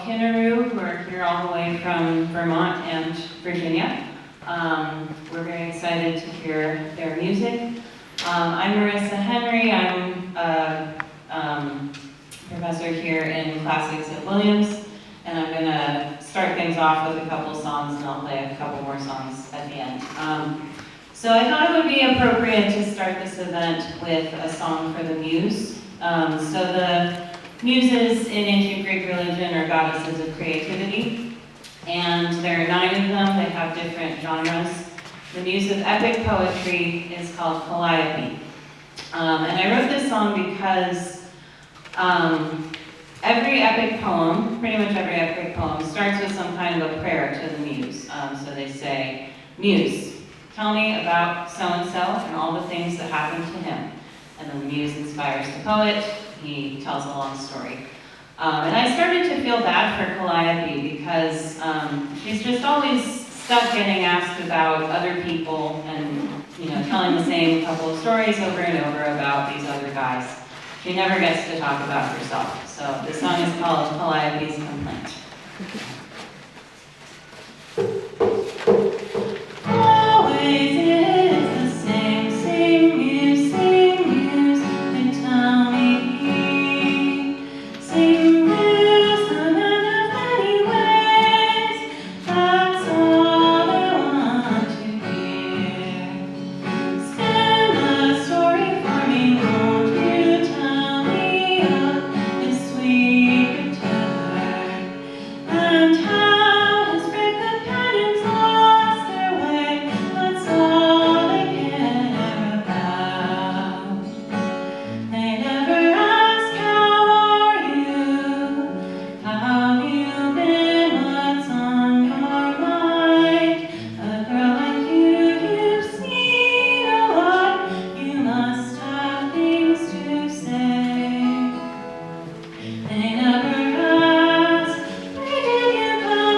Kinnaru, who are here all the way from Vermont and Virginia. We're very excited to hear their music. I'm Marissa Henry. I'm a professor here in classics at Williams, and I'm going to start things off with a couple songs, and I'll play a couple more songs at the end. So I thought it would be appropriate to start this event with a song for the muse. So the muses in ancient Greek religion are goddesses of creativity, and there are 9 of them. They have different genres. The muse of epic poetry is called Calliope. And I wrote this song because every epic poem, pretty much every epic poem, starts with some kind of a prayer to the muse. So they say, "Muse, tell me about so-and-so and all the things that happened to him." And then the muse inspires the poet. He tells a long story. And I started to feel bad for Calliope because she's just always stuck getting asked about other people and telling the same couple of stories over and over about these other guys. She never gets to talk about herself. So this song is called Calliope's Complaint. Always is the same muse, they tell me. Same muse, the man of many ways, that's all I want to hear. Spin a story for me, won't you tell me of his sweet return, and how his brave companions lost their way, that's all they care about. They never ask, how are you? How have you been? What's on your mind? A girl like you've seen a lot. You must have things to say. They never ask, where did you come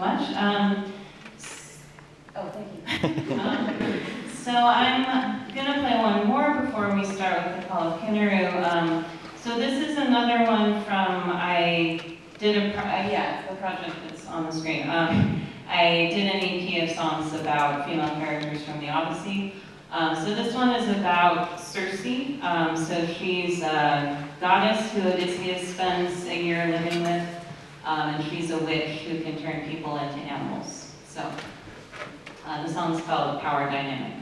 much. Thank you. So I'm going to play one more before we start with the Call of Kinnaru. So this is another one from, I did it's the project that's on the screen. I did an EP of songs about female characters from the Odyssey. So this one is about Circe. So she's a goddess who Odysseus spends a year living with, and she's a witch who can turn people into animals. So the song's called Power Dynamic.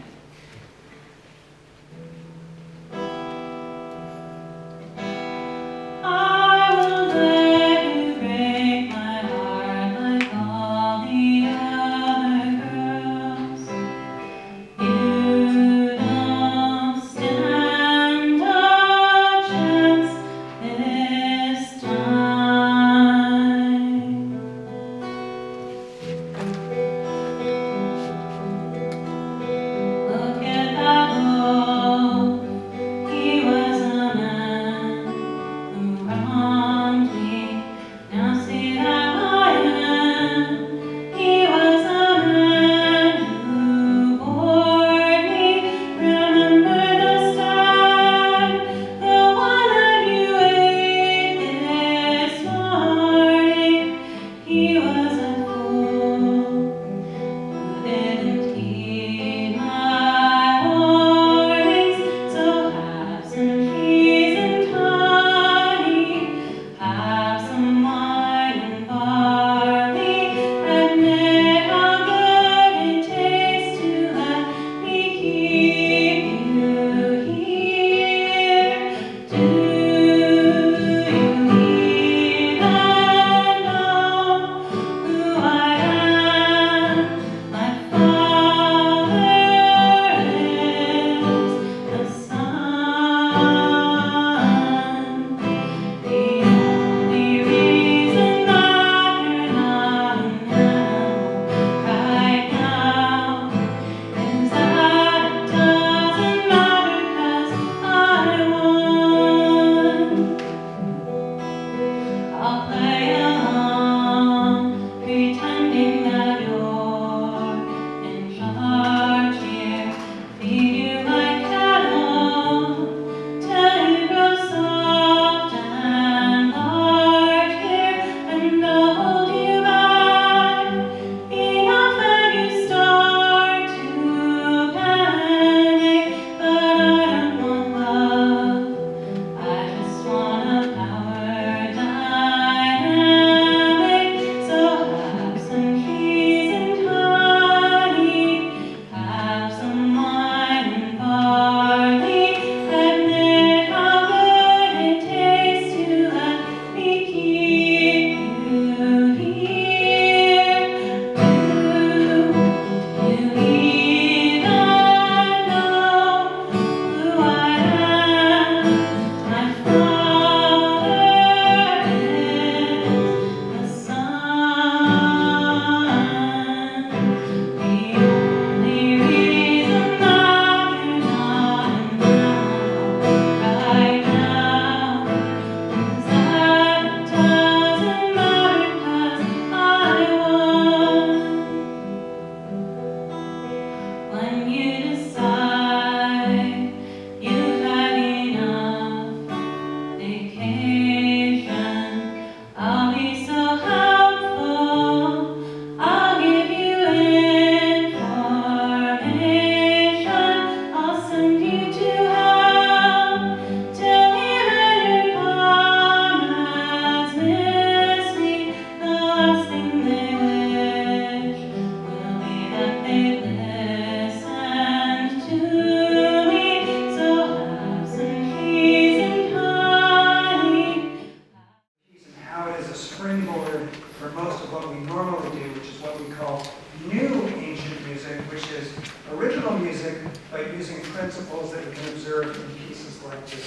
principles that we can observe in pieces like this.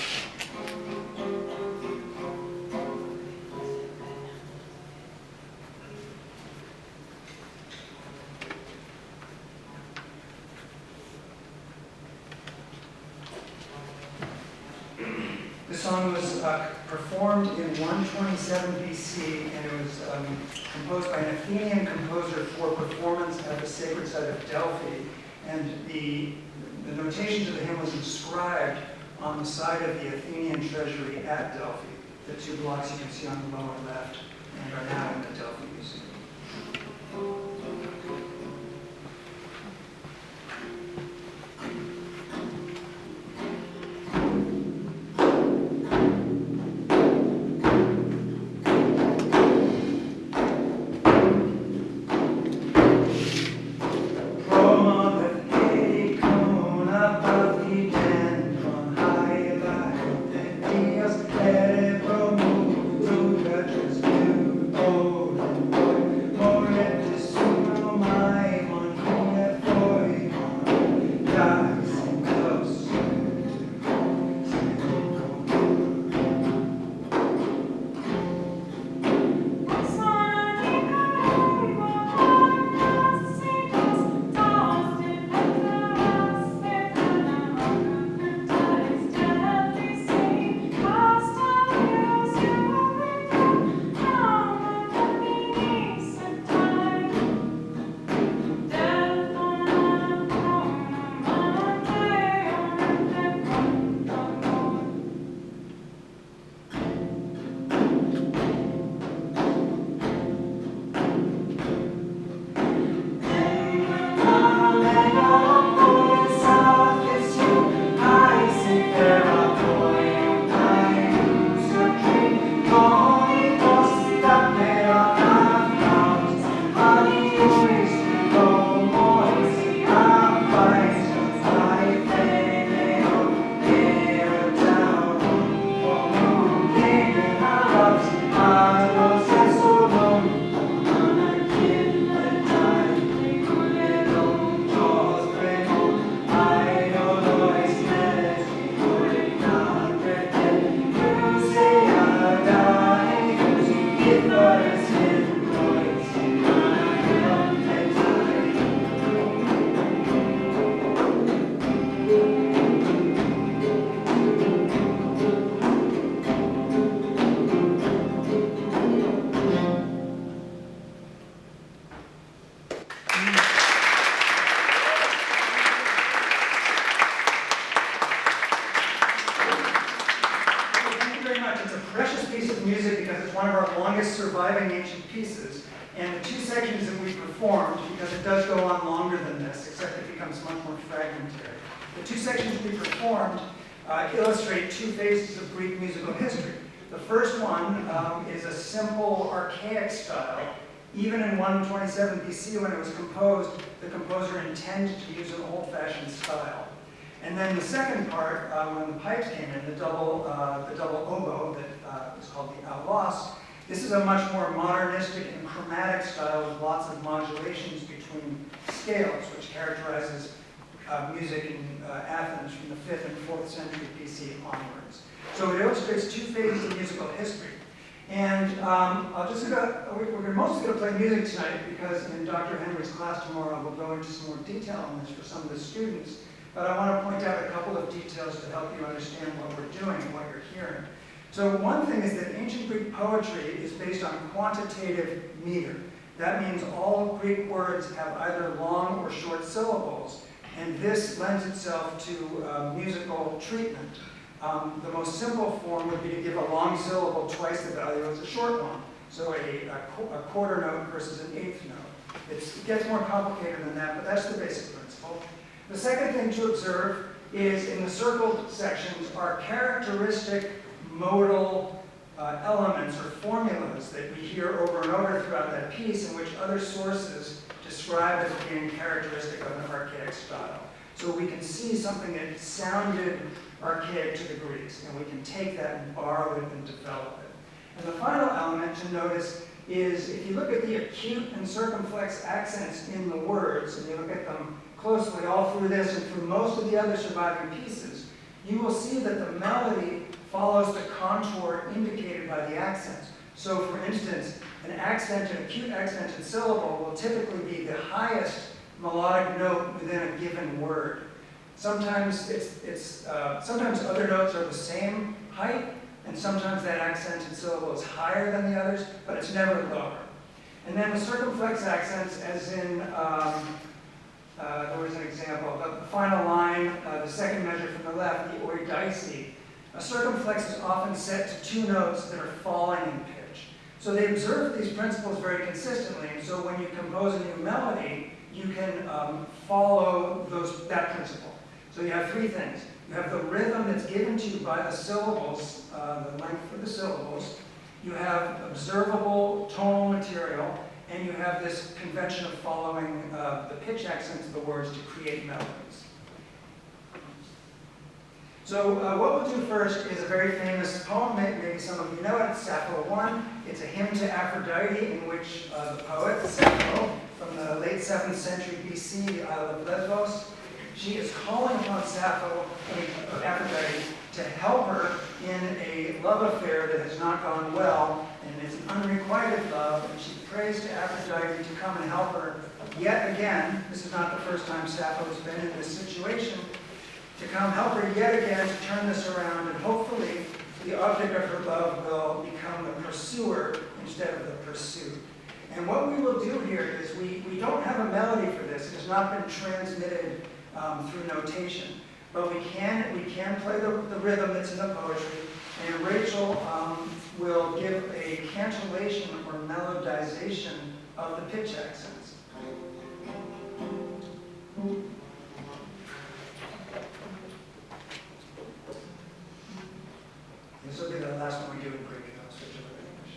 This song was performed performed in 127 BC, and it was composed by an Athenian composer for performance at the sacred site of Delphi. And the notation to the hymn was inscribed on the side of the Athenian treasury at Delphi. The two blocks you can see on the lower left and are now in the Delphi Museum. Surviving ancient pieces, and the two sections that we performed, because it does go on longer than this, except it becomes much more fragmentary. The two sections we performed illustrate two phases of Greek musical history. The first one is a simple, archaic style. Even in 127 BC, when it was composed, the composer intended to use an old-fashioned style. And then the second part, when the pipes came in, the double oboe that is called the aulos. This is a much more modernistic and chromatic style with lots of modulations between scales, which characterizes music in Athens from the 5th and 4th century BC onwards. So it illustrates two phases of musical history. And we're mostly going to play music tonight because in Dr. Henry's class tomorrow, we'll go into some more detail on this for some of the students. But I want to point out a couple of details to help you understand what we're doing and what you're hearing. So one thing is that ancient Greek poetry is based on quantitative meter. That means all Greek words have either long or short syllables, and this lends itself to musical treatment. The most simple form would be to give a long syllable twice the value as a short one, so a quarter note versus an eighth note. It gets more complicated than that, but that's the basic principle. The second thing to observe is in the circled sections are characteristic modal elements or formulas that we hear over and over throughout that piece, in which other sources describe as being characteristic of an archaic style. So we can see something that sounded archaic to the Greeks, and we can take that and borrow it and develop it. And the final element to notice is if you look at the acute and circumflex accents in the words, and you look at them closely all through this and through most of the other surviving pieces, you will see that the melody follows the contour indicated by the accents. So for instance, an acute accented syllable will typically be the highest melodic note within a given word. Sometimes sometimes other notes are the same height, and sometimes that accented syllable is higher than the others, but it's never lower. And then with circumflex accents, as in, there was an example, the final line, the second measure from the left, the Euripides, a circumflex is often set to two notes that are falling in pitch. So they observe these principles very consistently, and so when you compose a new melody, you can follow that principle. So you have three things. You have the rhythm that's given to you by the syllables, the length of the syllables. You have observable tonal material, and you have this convention of following the pitch accents of the words to create melodies. So what we'll do first is a very famous poem, maybe some of you know it, it's Sappho I. It's a hymn to Aphrodite in which the poet, Sappho, from the late 7th century BC, the Isle of Lesbos, she is calling upon Aphrodite to help her in a love affair that has not gone well, and it's an unrequited love, and she prays to Aphrodite to come and help her yet again. This is not the first time Sappho has been in this situation. To come help her yet again to turn this around, and hopefully the object of her love will become the pursuer instead of the pursued. And what we will do here is we don't have a melody for this. It has not been transmitted through notation. But we can play the rhythm that's in the poetry, and Rachel will give a cantillation or melodization of the pitch accents. This will be the last one we do in Greek, and I'll switch over to English.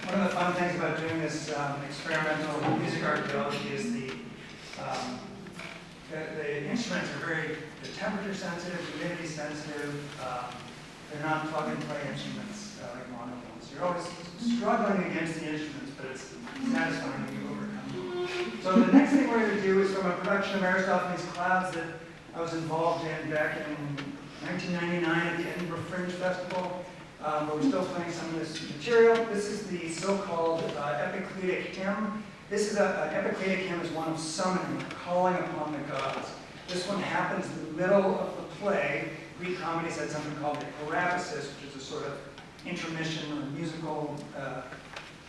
One of the fun things about doing this experimental music archaeology is the instruments are very temperature sensitive, humidity sensitive. They're not plug-and-play instruments like monophones. You're always struggling against the instruments, but it's satisfying when you overcome. So the next thing we're going to do is from a production of Aristophanes' Clouds that I was involved in back in 1999 at the Edinburgh Fringe Festival, but we're still playing some of this material. This is the so-called epicletic hymn. This is an epicletic hymn is one of summoning, calling upon the gods. This one happens in the middle of the play. Greek comedies had something called the Euripides, which is a sort of intermission or musical.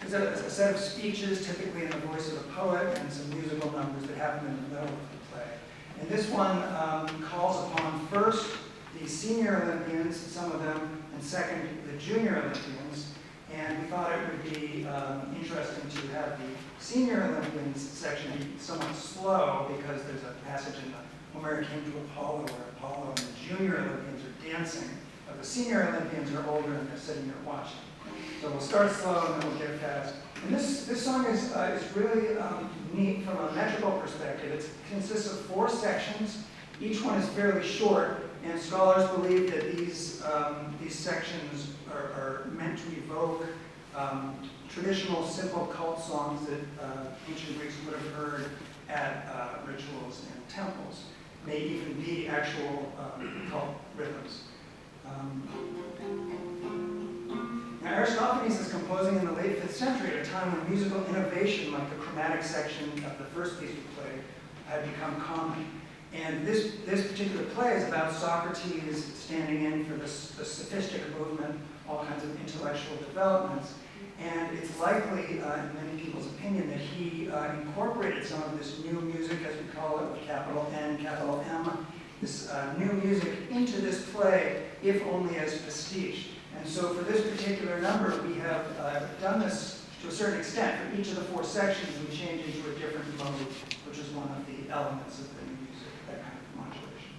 It's a set of speeches, typically in the voice of a poet, and some musical numbers that happen in the middle of the play. And this one calls upon first the senior Olympians, some of them, and second the junior Olympians. And we thought it would be interesting to have the senior Olympians section be somewhat slow because there's a passage in the Homeric hymn to Apollo where Apollo and the junior Olympians are dancing, but the senior Olympians are older and they're sitting there watching. So we'll start slow and then we'll get fast. And this song is really neat from a metrical perspective. It consists of 4 sections. Each one is fairly short, and scholars believe that these sections are meant to evoke traditional simple cult songs that ancient Greeks would have heard at rituals and temples. May even be actual cult rhythms. Now, Aristophanes is composing in the late 5th century at a time when musical innovation, like the chromatic section of the first piece of play, had become common. And this particular play is about Socrates standing in for the sophistic movement, all kinds of intellectual developments. And it's likely, in many people's opinion, that he incorporated some of this new music, as we call it, with capital N, capital M, this new music into this play, if only as pastiche. And so for this particular number, we have done this to a certain extent. For each of the 4 sections, we change into a different mode, which is one of the elements of the new music, that kind of modulation.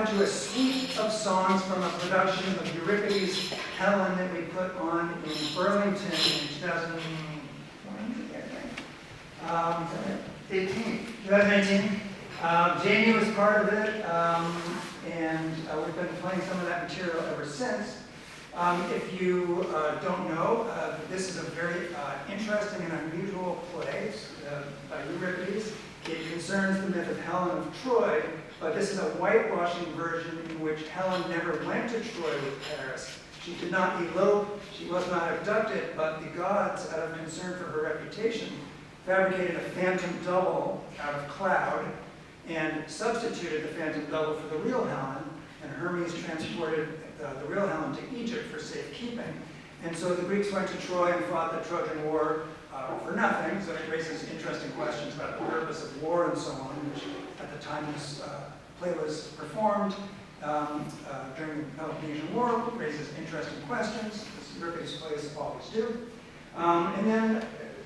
To a suite of songs from a production of Euripides' Helen that we put on in Burlington in 2018. Jamie was part of it, and we've been playing some of that material ever since. If you don't know, this is a very interesting and unusual play by Euripides. It concerns the myth of Helen of Troy, but this is a whitewashing version in which Helen never went to Troy with Paris. She did not elope, she was not abducted, but the gods, out of concern for her reputation, fabricated a phantom double out of cloud and substituted the phantom double for the real Helen, and Hermes transported the real Helen to Egypt for safekeeping. And so the Greeks went to Troy and fought the Trojan War for nothing, so it raises interesting questions about the purpose of war and so on, which at the time this play was performed during the Peloponnesian War, raises interesting questions, as Euripides plays always do. And then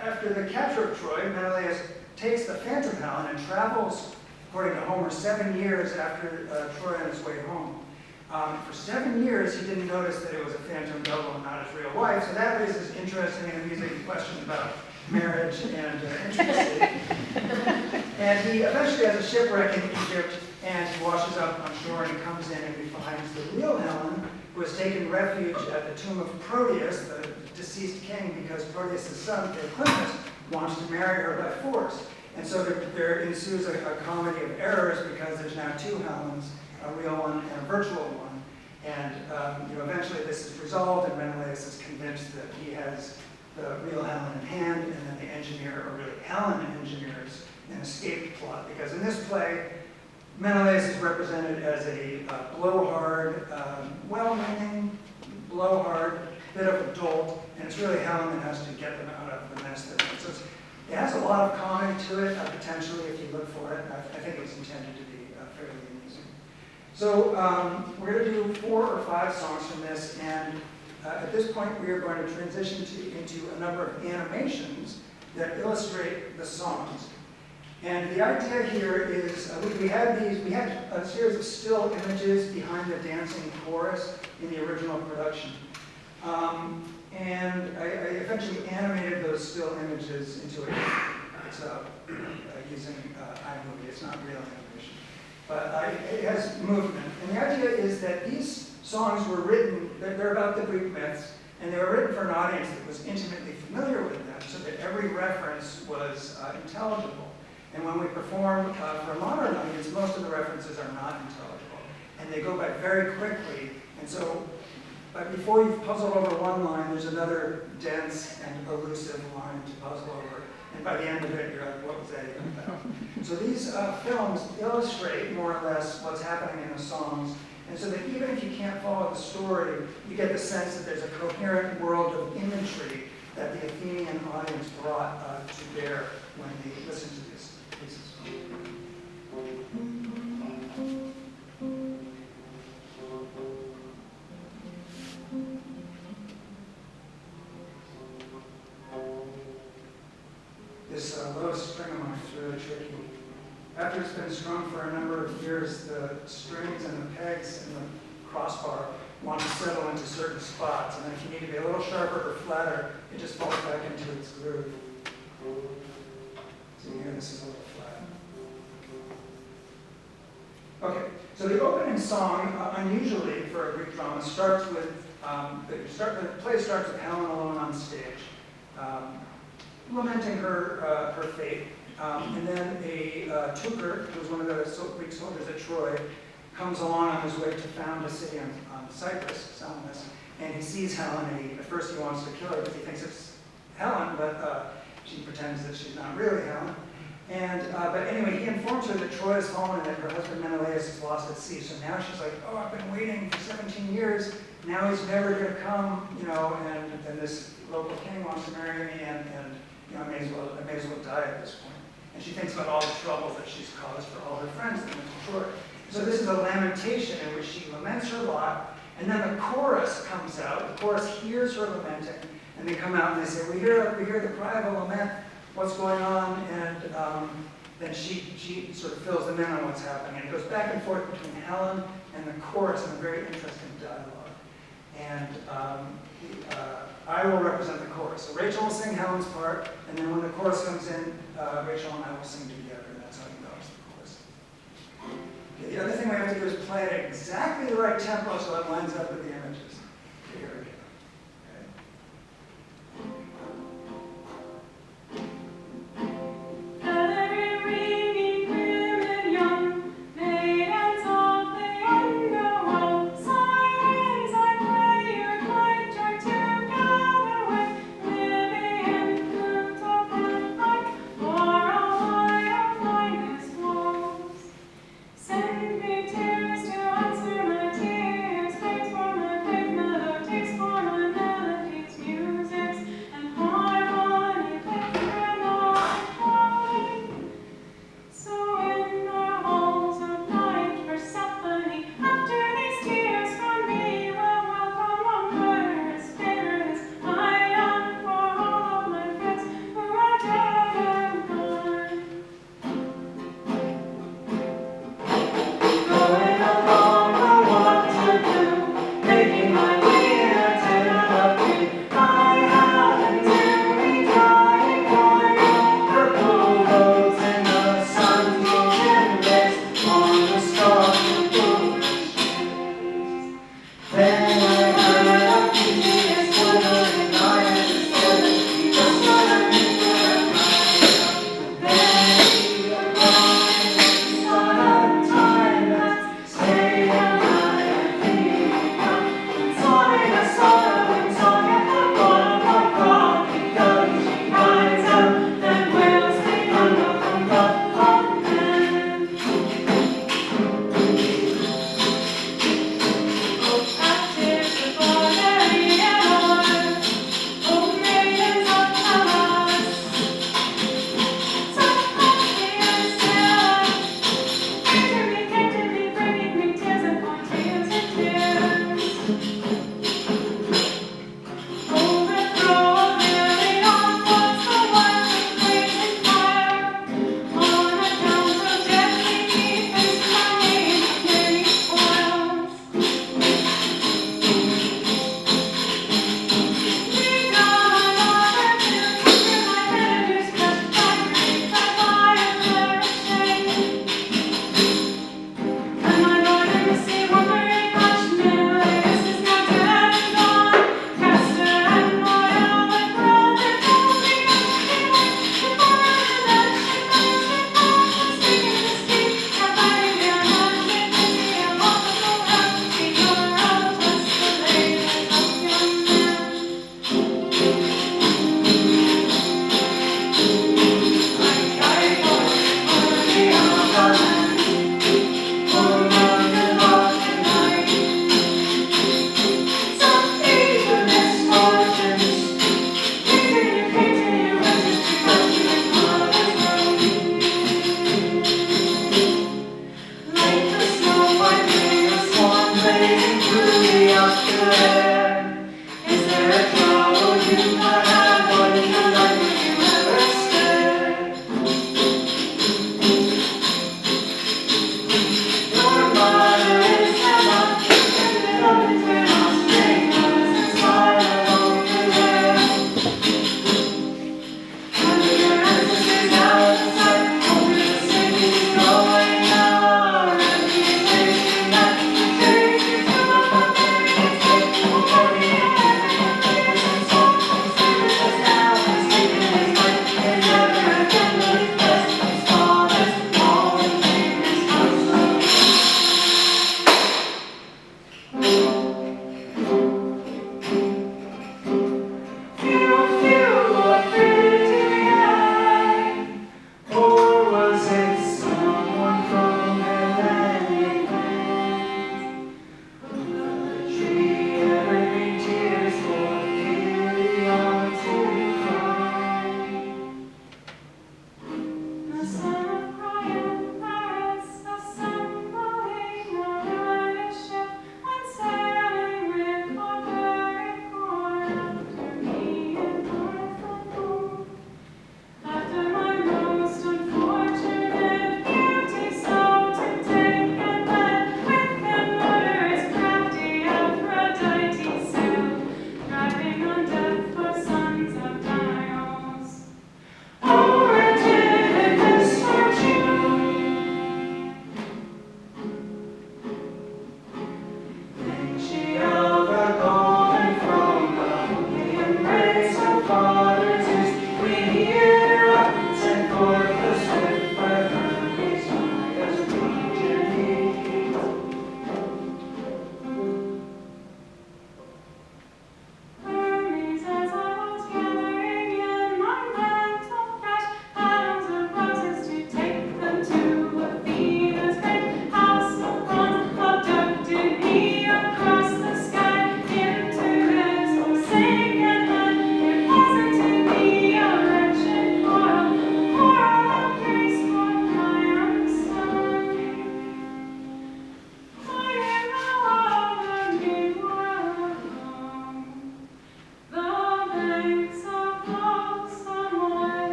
after the capture of Troy, Menelaus takes the phantom Helen and travels, according to Homer, 7 years after Troy on his way home. For 7 years, he didn't notice that it was a phantom double and not his real wife, so that raises interesting and amusing questions about marriage and intimacy. And he eventually has a shipwreck in Egypt, and he washes up on shore and he comes in and he finds the real Helen, who has taken refuge at the tomb of Proteus, the deceased king, because Proteus' son, Glynnis, wants to marry her by force. And so there ensues a comedy of errors because there's now two Helens, a real one and a virtual one. And eventually this is resolved, and Menelaus is convinced that he has the real Helen in hand, and then the engineer, or really Helen engineers, an escape plot. Because in this play, Menelaus is represented as a blowhard, well-meaning, blowhard, bit of a dolt, and it's really Helen that has to get them out of the mess they're in. So it has a lot of comedy to it, potentially, if you look for it. I think it's intended to be fairly amusing. So we're going to do 4 or 5 songs from this, and at this point we are going to transition into a number of animations that illustrate the songs. And the idea here is we had a series of still images behind the dancing chorus in the original production. And I eventually animated those still images into it. It's using iMovie. It's not real animation. But it has movement. And the idea is that these songs were written, they're about the Greek myths, and they were written for an audience that was intimately familiar with them, so that every reference was intelligible. And when we perform for a modern audience, most of the references are not intelligible. And they go by very quickly. And so before you've puzzled over one line, there's another dense and elusive line to puzzle over. And by the end of it, you're like, what was that even about? So these films illustrate more or less what's happening in the songs. And so that even if you can't follow the story, you get the sense that there's a coherent world of imagery that the Athenian audience brought to bear when they listened to these pieces. This low string amount is really tricky. After it's been strung for a number of years, the strings and the pegs and the crossbar want to settle into certain spots, and then if you need to be a little sharper or flatter, it just falls back into its groove. So here, this is a little flat. Okay, so the opening song, unusually for a Greek drama, starts with, the play starts with Helen alone on stage, lamenting her fate. And then a Tucker, who was one of the Greek soldiers at Troy, comes along on his way to found a city on Cyprus, Salamis, and he sees Helen, and at first he wants to kill her because he thinks it's Helen, but she pretends that she's not really Helen. And but anyway, he informs her that Troy has fallen and that her husband Menelaus is lost at sea. So now she's like, oh, I've been waiting for 17 years. Now he's never going to come, and this local king wants to marry me, and I may as well die at this point. And she thinks about all the troubles that she's caused for all her friends that went to Troy. So this is a lamentation in which she laments her lot, and then the chorus comes out. The chorus hears her lamenting, and they come out and they say, we hear the cry of a lament, what's going on? And then she sort of fills them in on what's happening. And it goes back and forth between Helen and the chorus in a very interesting dialogue. And I will represent the chorus. So Rachel will sing Helen's part, and then when the chorus comes in, Rachel and I will sing together, and that's how you know it's the chorus. Okay, the other thing we have to do is play it at exactly the right tempo so it lines up with the images. Okay, here we go. Every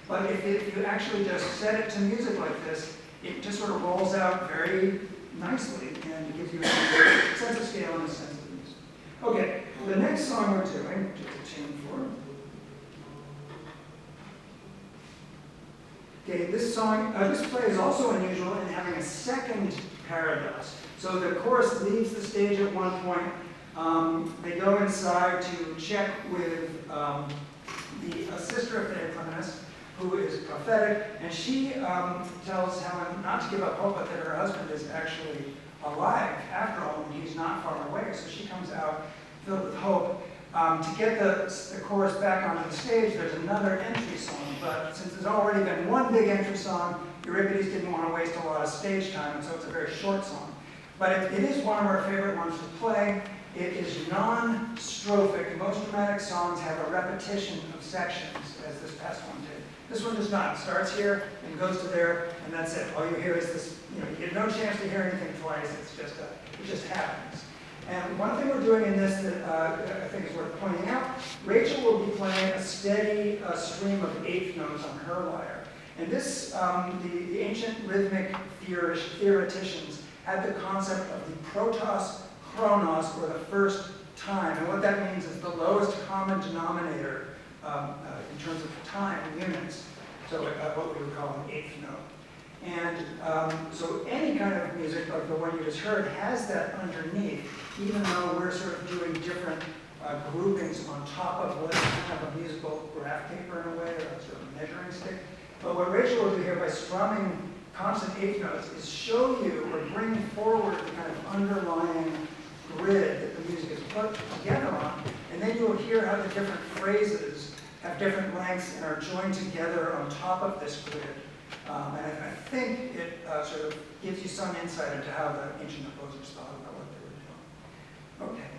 But if you actually just set it to music like this, it just sort of rolls out very nicely and gives you a sense of scale and a sense of music. Okay, the next song we're doing, just a tune for. Okay, this song, this play is also unusual in having a second paradox. So the chorus leaves the stage at one point. They go inside to check with the sister of Glynnis, who is prophetic, and she tells Helen not to give up hope, but that her husband is actually alive after all, and he's not far away. So she comes out filled with hope. To get the chorus back onto the stage, there's another entry song, but since there's already been one big entry song, Euripides didn't want to waste a lot of stage time, and so it's a very short song. But it is one of our favorite ones to play. It is non-strophic. Most dramatic songs have a repetition of sections, as this past one did. This one does not. It starts here and goes to there, and that's it. All you hear is this, you get no chance to hear anything twice. It just happens. And one thing we're doing in this that I think is worth pointing out, Rachel will be playing a steady stream of eighth notes on her lyre. And this, the ancient rhythmic theoreticians had the concept of the protos chronos, or the first time. And what that means is the lowest common denominator in terms of time in units. So what we would call an eighth note. And so any kind of music like the one you just heard has that underneath, even though we're sort of doing different groupings on top of what is kind of a musical graph paper in a way, or a sort of measuring stick. But what Rachel will do here by strumming constant eighth notes is show you or bring forward the kind of underlying grid that the music is put together on, and then you'll hear how the different phrases have different lengths and are joined together on top of this grid. And I think it sort of gives you some insight into how the ancient composers thought about what they were doing. Okay.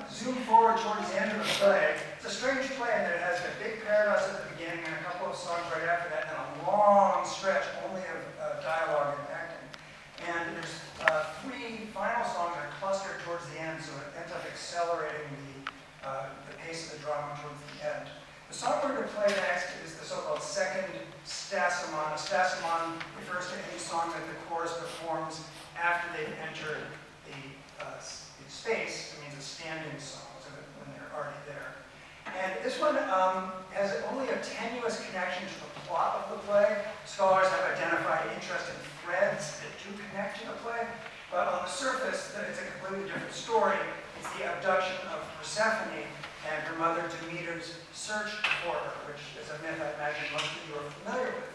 Zoom forward towards the end of the play. It's a strange play in that it has a big paradox at the beginning and a couple of songs right after that, and a long stretch only of dialogue and acting. And there's three final songs that are clustered towards the end, so it ends up accelerating the pace of the drama towards the end. The song we're going to play next is the so-called second stasimon. A stasimon refers to any song that the chorus performs after they've entered the space. It means a standing song, so that when they're already there. And this one has only a tenuous connection to the plot of the play. Scholars have identified interesting threads that do connect to the play, but on the surface, it's a completely different story. It's the abduction of Persephone and her mother Demeter's search for her, which is a myth I imagine most of you are familiar with.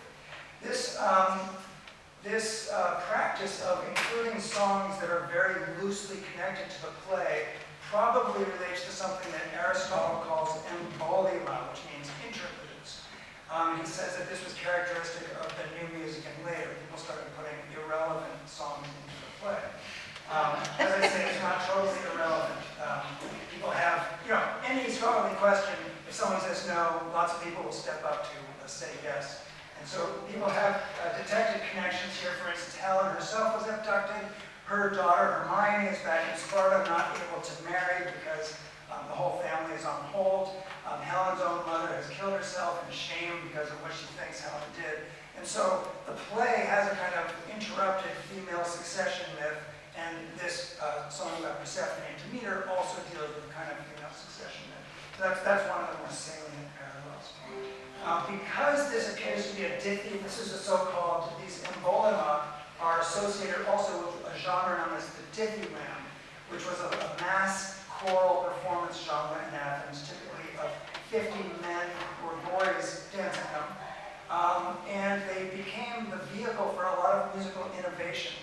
This practice of including songs that are very loosely connected to the play probably relates to something that Aristotle calls embolia, which means interludes. He says that this was characteristic of the new music and later. People started putting irrelevant songs into the play. As I say, it's not totally irrelevant. People have, any scholarly question, if someone says no, lots of people will step up to say yes. And so people have detected connections here. For instance, Helen herself was abducted. Her daughter, Hermione, is back in Sparta, not able to marry because the whole family is on hold. Helen's own mother has killed herself in shame because of what she thinks Helen did. And so the play has a kind of interrupted female succession myth, and this song about Persephone and Demeter also deals with a kind of female succession myth. So that's one of the more salient parallels. Because this appears to be a dithy, this is a so-called, these embolima are associated also with a genre known as the dithyramb, which was a mass choral performance genre in Athens, typically of 50 men or boys dancing them. And they became the vehicle for a lot of musical innovation.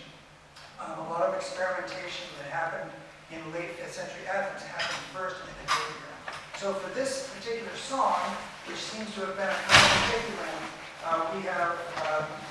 A lot of experimentation that happened in late 5th century Athens happened first in the dithyramb. So for this particular song, which seems to have been a kind of dithyramb, we have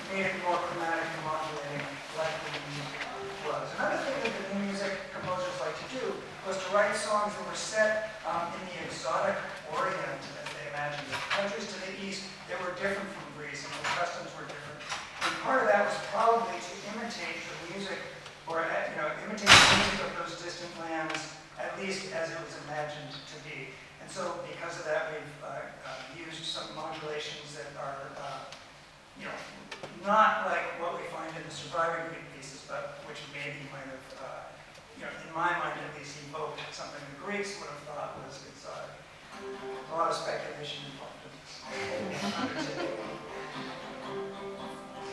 made it more chromatic and modulating like the new music was. Another thing that the new music composers like to do was to write songs that were set in the exotic Orient, as they imagined it. Countries to the east that were different from Greece, and the customs were different. And part of that was probably to imitate the music, or imitate the music of those distant lands, at least as it was imagined to be. And so, because of that, we've used some modulations that are, not like what we find in the surviving Greek pieces, but which maybe might have, in my mind at least, evoked something the Greeks would have thought was exotic. A lot of speculation involved in this.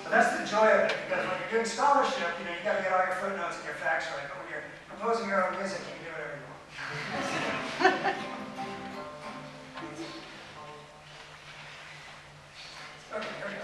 But that's the joy of it, because when you're doing scholarship, you got to get all your footnotes and your facts right. But when you're composing your own music, you can do whatever you want. Okay, here we go.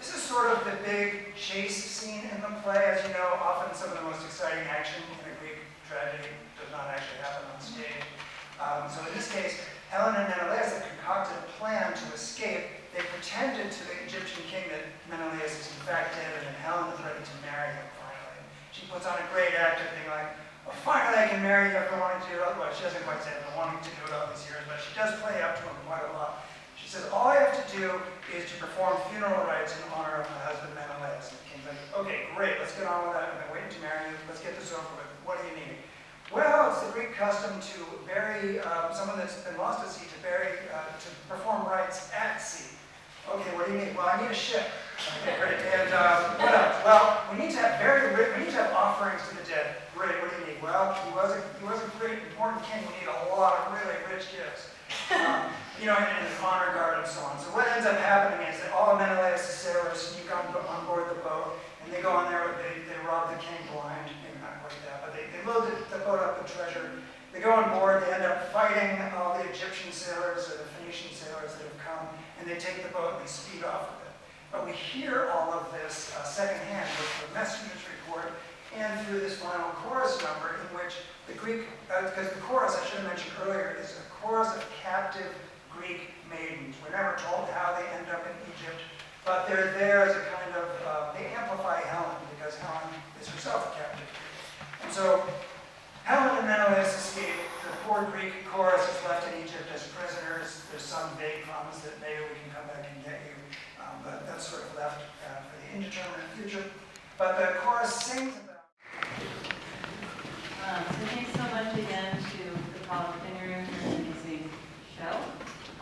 This is sort of the big chase scene in the play. As you know, often some of the most exciting action in a Greek tragedy does not actually happen on stage. So in this case, Helen and Menelaus had concocted a plan to escape. They pretended to the Egyptian king that Menelaus is in fact dead, and then Helen is ready to marry him finally. She puts on a great act of being like, "Oh, finally I can marry you after wanting to do it." Well, she doesn't quite say I've been wanting to do it all these years, but she does play up to him quite a lot. She says, "All I have to do is to perform funeral rites in honor of my husband Menelaus." And the king's like, "Okay, great, let's get on with that. I've been waiting to marry you. Let's get this over with. What do you need?" Well, it's the Greek custom to bury someone that's been lost at sea, to perform rites at sea. Okay, what do you need? Well, I need a ship. Okay, great. And what else? Well, we need to have offerings to the dead. Great. What do you need? Well, he was a great, important king. We need a lot of really rich gifts. And his honor guard and so on. So what ends up happening is that all of Menelaus' sailors sneak on board the boat, and they go on there, they rob the king blind. Maybe not quite that, but they load the boat up with treasure. They go on board, they end up fighting all the Egyptian sailors or the Phoenician sailors that have come, and they take the boat and they speed off with it. But we hear all of this secondhand with the messenger's report and through this final chorus number in which the Greek, because the chorus, I should have mentioned earlier, is a chorus of captive Greek maidens. We're never told how they end up in Egypt, but they're there as a kind of, they amplify Helen because Helen is herself a captive. And so Helen and Menelaus escape. The poor Greek chorus is left in Egypt as prisoners. There's some vague promise that maybe we can come back and get you, but that's sort of left for the indeterminate future. But the chorus sings about. So thanks so much again to the Call of Kinnaru for an amazing show.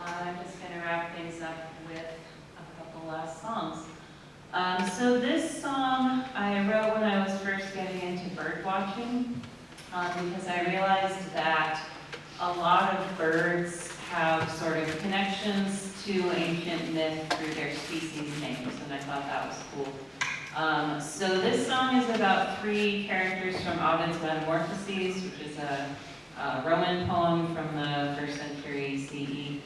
I'm just going to wrap things up with a couple last songs. So this song I wrote when I was first getting into bird watching, because I realized that a lot of birds have sort of connections to ancient myth through their species names, and I thought that was cool. So this song is about three characters from Ovid's Metamorphoses, which is a Roman poem from the 1st century CE.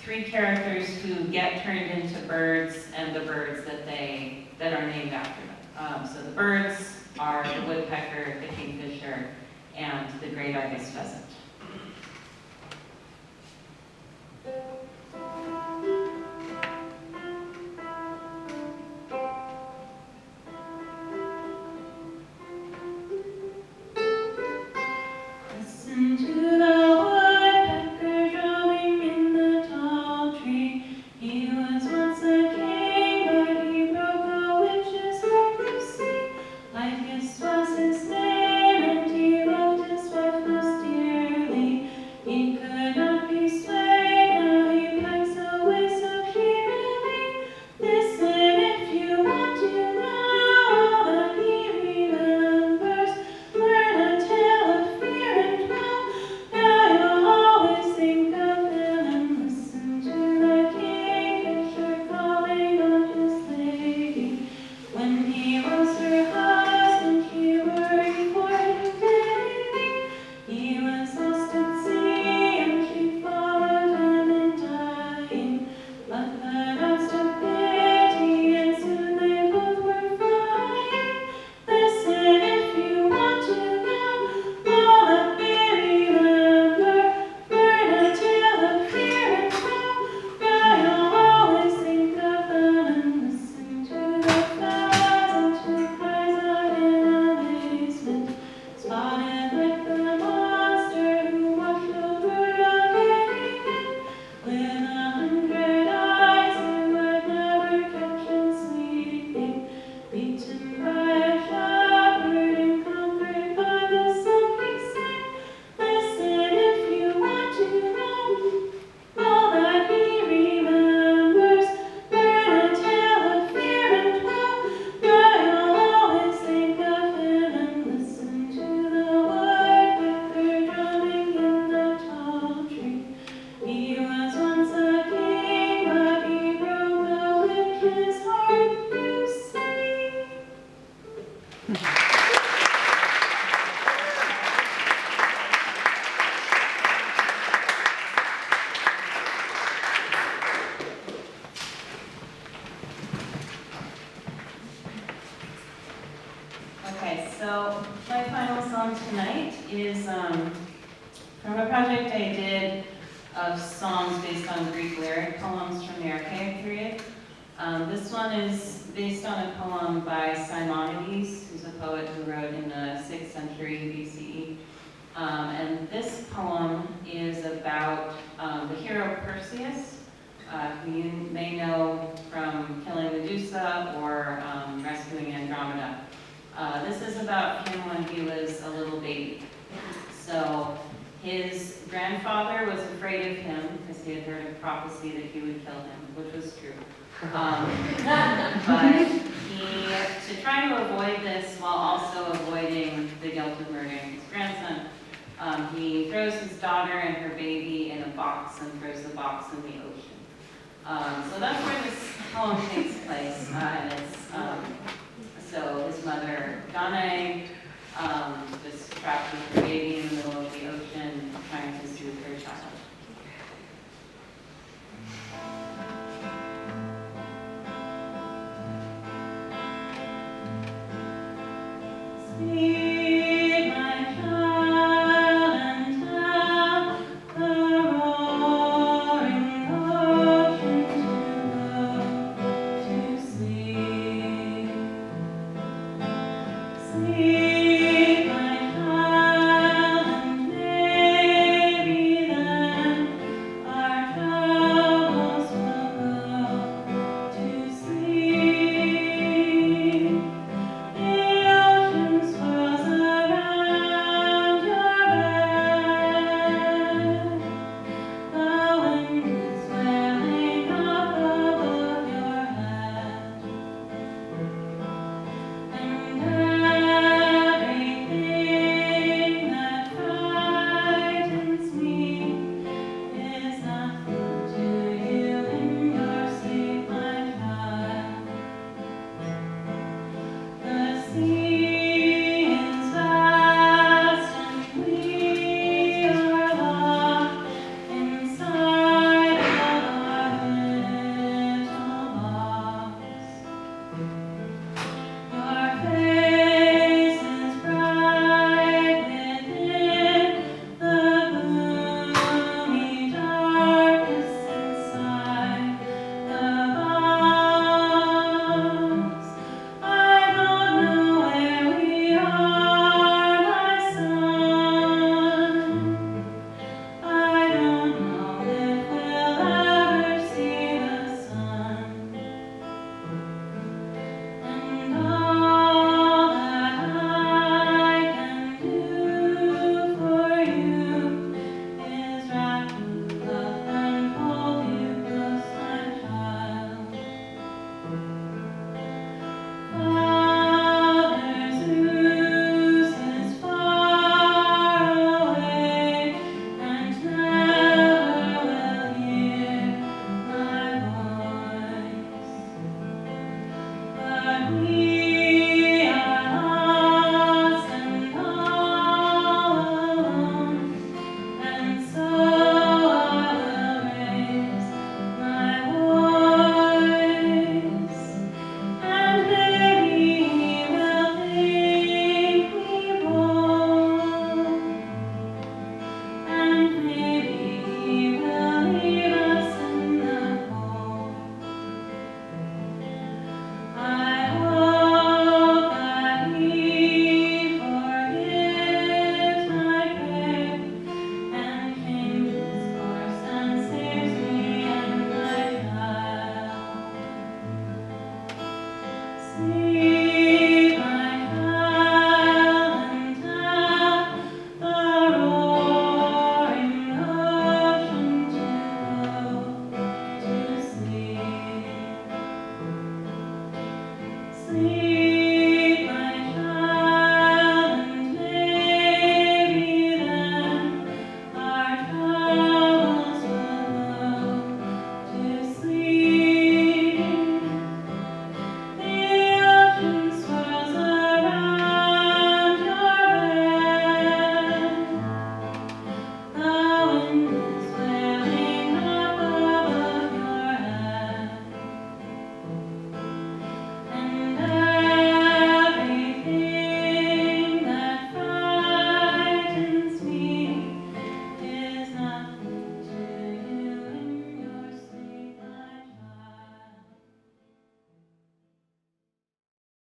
Three characters who get turned into birds, and the birds that are named after them. So the birds are the woodpecker, the kingfisher, and the great-eyed pheasant. Listen to the woodpecker drumming in the tall tree. He was once a king, but he broke a witch's heart, you see. Lycus was his name, and he loved his wife most dearly. He could not be swayed, now he pipes away so cheerily. Listen if you want to know all that he remembers. Learn a tale of fear and woe. Now you'll always think of him, and listen to the kingfisher calling on his lady. When he was her husband, she worried for him daily. He was lost at sea, and she followed him in dying. But the gods took pity, and soon they both were flying. Listen if you want to know all that we remember. Learn a tale of fear and woe. Now you'll always think of them, and listen to the pheasant who cries out in amazement. Spotted like the monster who watched over Abigail. With 100 eyes he would never catch him sleeping. Beaten by a shepherd and conquered by the song he sang. Listen if you want to know all that he remembers. Learn a tale of fear and woe. Now you'll always think of him, and listen to the woodpecker drumming in the tall tree. He was once a king, but he broke a witch's heart, you see. Okay, so my final song tonight is from a project I did of songs based on Greek lyric poems from the Archaic period. This one is based on a poem by Simonides, who's a poet who wrote in the 6th century BCE. And this poem is about the hero Perseus, who you may know from killing Medusa or rescuing Andromeda. This is about him when he was a little baby. So his grandfather was afraid of him because he had heard a prophecy that he would kill him, which was true. But to try to avoid this while also avoiding the guilt of murdering his grandson, he throws his daughter and her baby in a box and throws the box in the ocean. So that's where this poem takes place. And it's, so his mother, Danae, just trapped with her baby in the middle of the ocean, trying to soothe her child. Sleep, my child, and tell the roaring ocean to go to sleep. Sleep, my child, and maybe then our troubles will go to sleep. The ocean swirls around your bed. The wind is wailing up above your head. And everything that frightens me is nothing to you in your sleep, my child. The sea is vast and we are locked inside of our little box. Your face is bright within the gloomy darkness inside the box. I don't know where we are, my son. I don't know if we'll ever see the sun. And all that I can do for you is wrap you up and hold you close, my child. Father Zeus is far away and never will hear my voice. But we are lost and all alone, and so I will raise my voice. And maybe he will think me bold, and maybe he will leave us in the cold. I hope that he forgives my prayer and changes course and saves me and my child. Sleep, my child, and tell the roaring ocean to go to sleep. Sleep.